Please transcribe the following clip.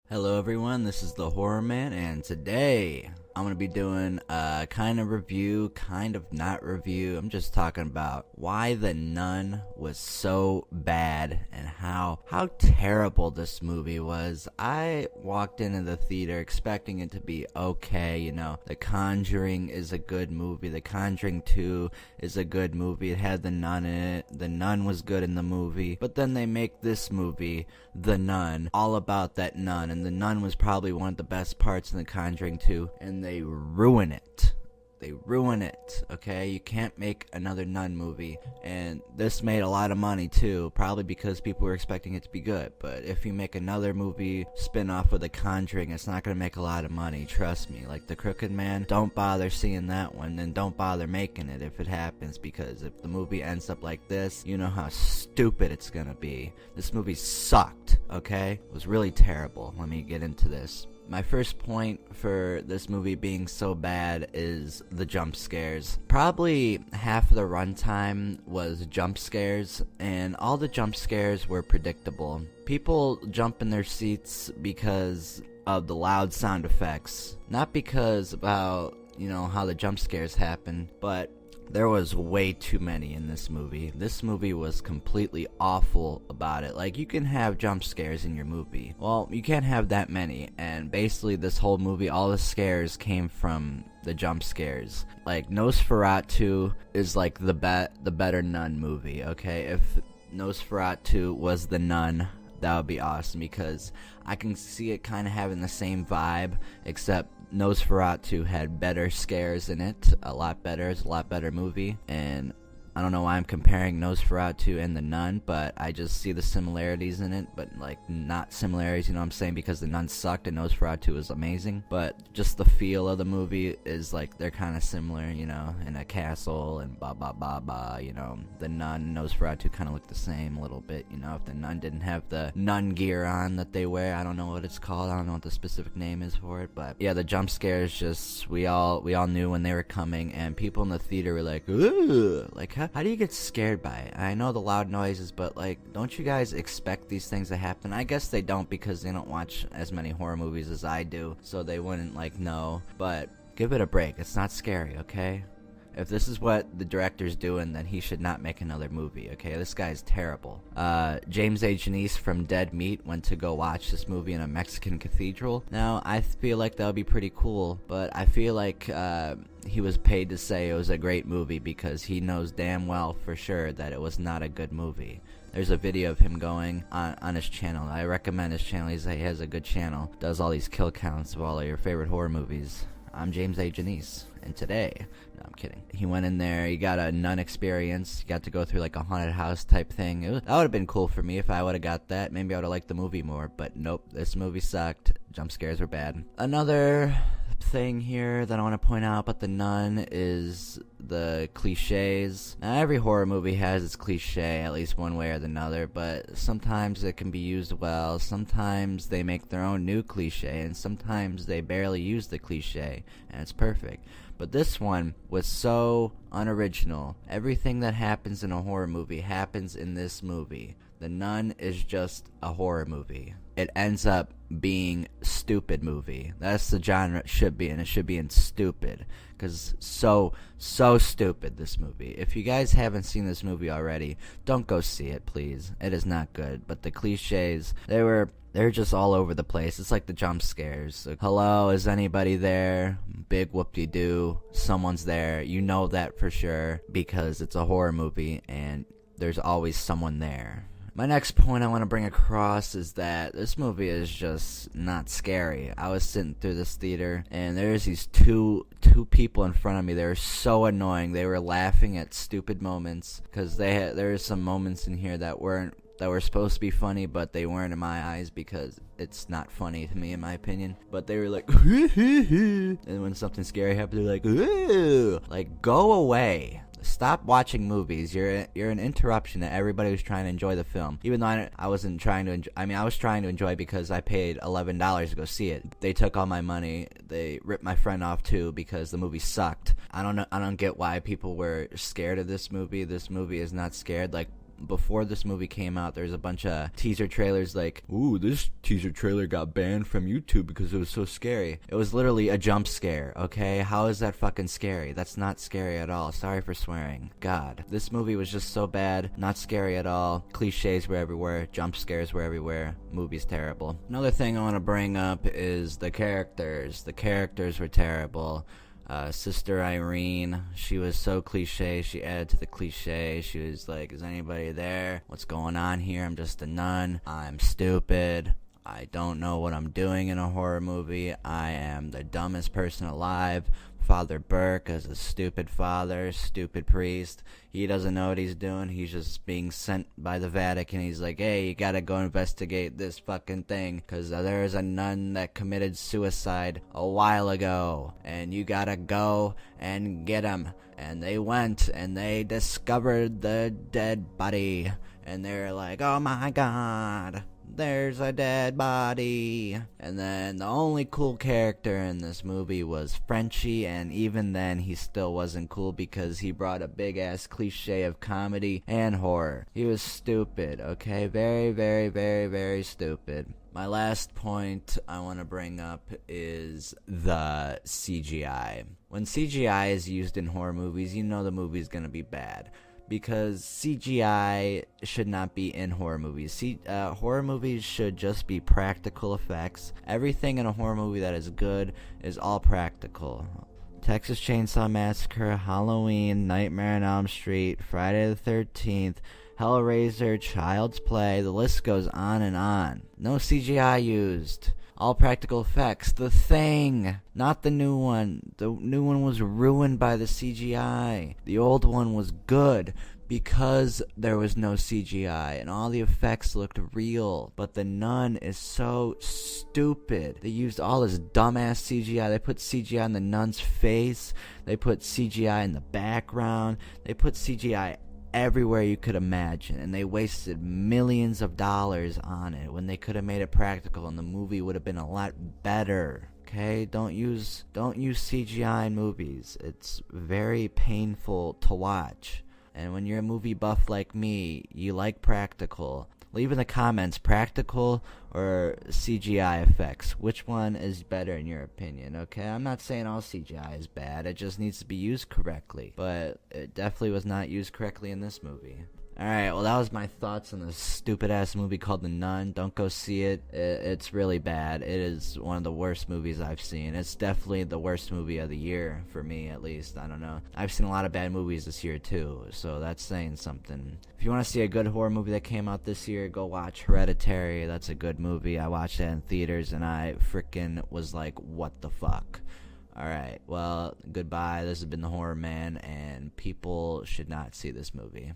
Hello everyone, this is the Horror Man, and today I'm going to be doing a kind of review, kind of not review. I'm just talking about why The Nun was so bad and how terrible this movie was. I walked into the theater expecting it to be okay, you know. The Conjuring is a good movie. The Conjuring 2 is a good movie. It had The Nun in it. The Nun was good in the movie. But then they make this movie, The Nun, all about that nun. And The Nun was probably one of the best parts in The Conjuring 2. And they ruin it. They ruin it, okay? You can't make another Nun movie. And this made a lot of money too, probably because people were expecting it to be good. But if you make another movie spin-off of The Conjuring, it's not going to make a lot of money, trust me. Like The Crooked Man, don't bother seeing that one, and don't bother making it if it happens, because if the movie ends up like this, you know how stupid it's going to be. This movie sucked, okay? It was really terrible. Let me get into this. My first point for this movie being so bad is the jump scares. Probably half of the runtime was jump scares, and all the jump scares were predictable. People jump in their seats because of the loud sound effects, not because about, you know, how the jump scares happen, but there was way too many in this movie. This movie was completely awful about it. Like, you can have jump scares in your movie. Well, you can't have that many. And basically, this whole movie, all the scares came from the jump scares. Like, Nosferatu is like the better Nun movie, okay? If Nosferatu was the Nun, that would be awesome, because I can see it kind of having the same vibe, except Nosferatu had better scares in it, a lot better. It's a lot better movie, and I don't know why I'm comparing Nosferatu and The Nun, but I just see the similarities in it, but like not similarities, you know what I'm saying, because The Nun sucked and Nosferatu was amazing, but just the feel of the movie is like they're kind of similar, you know, in a castle and ba ba ba ba, you know. The Nun and Nosferatu kind of look the same a little bit, you know. If the Nun didn't have the nun gear on that they wear, I don't know what it's called, I don't know what the specific name is for it, but yeah, the jump scares, just we all knew when they were coming, and people in the theater were like, ooh, like how do you get scared by it? I know the loud noises, but like, don't you guys expect these things to happen? I guess they don't, because they don't watch as many horror movies as I do, so they wouldn't like know, but give it a break. It's not scary, okay? If this is what the director's doing, then he should not make another movie, okay? This guy's terrible. James A. Janice from Dead Meat went to go watch this movie in a Mexican cathedral. Now, I feel like that would be pretty cool, but I feel like he was paid to say it was a great movie, because he knows damn well for sure that it was not a good movie. There's a video of him going on his channel. I recommend his channel. He has a good channel. Does all these kill counts of all of your favorite horror movies. I'm James A. Janice, and today, no, I'm kidding. He went in there, he got a nun experience, he got to go through like a haunted house type thing. That would have been cool for me if I would have got that. Maybe I would have liked the movie more, but nope, this movie sucked. Jump scares were bad. Another thing here that I want to point out about The Nun is the cliches. Now, every horror movie has its cliche, at least one way or another, but sometimes it can be used well, sometimes they make their own new cliche, and sometimes they barely use the cliche, and it's perfect. But this one was so unoriginal. Everything that happens in a horror movie happens in this movie. The Nun is just a horror movie. It ends up being stupid movie. That's the genre it should be, and it should be in stupid, because so stupid, this movie. If you guys haven't seen this movie already, don't go see it, please. It is not good. But the cliches, they're just all over the place. It's like the jump scares. Like, hello, is anybody there? Big whoop-de-doo. Someone's there. You know that for sure, because it's a horror movie and there's always someone there. My next point I want to bring across is that this movie is just not scary. I was sitting through this theater, and there's these two people in front of me. They were so annoying. They were laughing at stupid moments, because there are some moments in here that were supposed to be funny, but they weren't in my eyes, because it's not funny to me, in my opinion. But they were like, and when something scary happened, they're like, ooh, like, go away. Stop watching movies. You're an interruption to everybody who's trying to enjoy the film. Even though I wasn't trying to enjoy. I mean, I was trying to enjoy because I paid $11 to go see it. They took all my money. They ripped my friend off too because the movie sucked. I don't know. I don't get why people were scared of this movie. This movie is not scared. Like, before this movie came out, there's a bunch of teaser trailers like, ooh, this teaser trailer got banned from YouTube because it was so scary. It was literally a jump scare, okay? How is that fucking scary? That's not scary at all. Sorry for swearing. God. This movie was just so bad. Not scary at all. Cliches were everywhere. Jump scares were everywhere. Movie's terrible. Another thing I want to bring up is the characters. The characters were terrible. Sister Irene, she was so cliche. She added to the cliche. She was like, is anybody there? What's going on here? I'm just a nun. I'm stupid. I don't know what I'm doing in a horror movie. I am the dumbest person alive. Father Burke is a stupid father, stupid priest. He doesn't know what he's doing. He's just being sent by the Vatican. He's like, hey, you gotta go investigate this fucking thing, because there's a nun that committed suicide a while ago, and you gotta go and get him. And they went, and they discovered the dead body, and they're like, oh my god, there's a dead body. And then the only cool character in this movie was Frenchie, and even then he still wasn't cool because he brought a big ass cliche of comedy and horror. He was stupid, okay? Very, very, very, very stupid. My last point I want to bring up is the CGI. When CGI is used in horror movies, you know the movie's gonna be bad, because CGI should not be in horror movies. Horror movies should just be practical effects. Everything in a horror movie that is good is all practical. Texas Chainsaw Massacre, Halloween, Nightmare on Elm Street, Friday the 13th, Hellraiser, Child's Play, the list goes on and on. No CGI used. All practical effects. The Thing, not the new one. The new one was ruined by the CGI. The old one was good because there was no CGI and all the effects looked real. But The Nun is so stupid. They used all this dumbass CGI. They put CGI on the nun's face. They put CGI in the background. They put CGI everywhere you could imagine, and they wasted millions of dollars on it when they could have made it practical and the movie would have been a lot better. Okay, don't use CGI in movies. It's very painful to watch. And when you're a movie buff like me, you like practical. Leave in the comments, practical or CGI effects. Which one is better in your opinion, okay? I'm not saying all CGI is bad. It just needs to be used correctly. But it definitely was not used correctly in this movie. Alright, well that was my thoughts on this stupid-ass movie called The Nun. Don't go see it. It's really bad. It is one of the worst movies I've seen. It's definitely the worst movie of the year, for me at least. I don't know. I've seen a lot of bad movies this year too, so that's saying something. If you want to see a good horror movie that came out this year, go watch Hereditary. That's a good movie. I watched that in theaters and I freaking was like, what the fuck? Alright, well, goodbye. This has been The Horror Man, and people should not see this movie.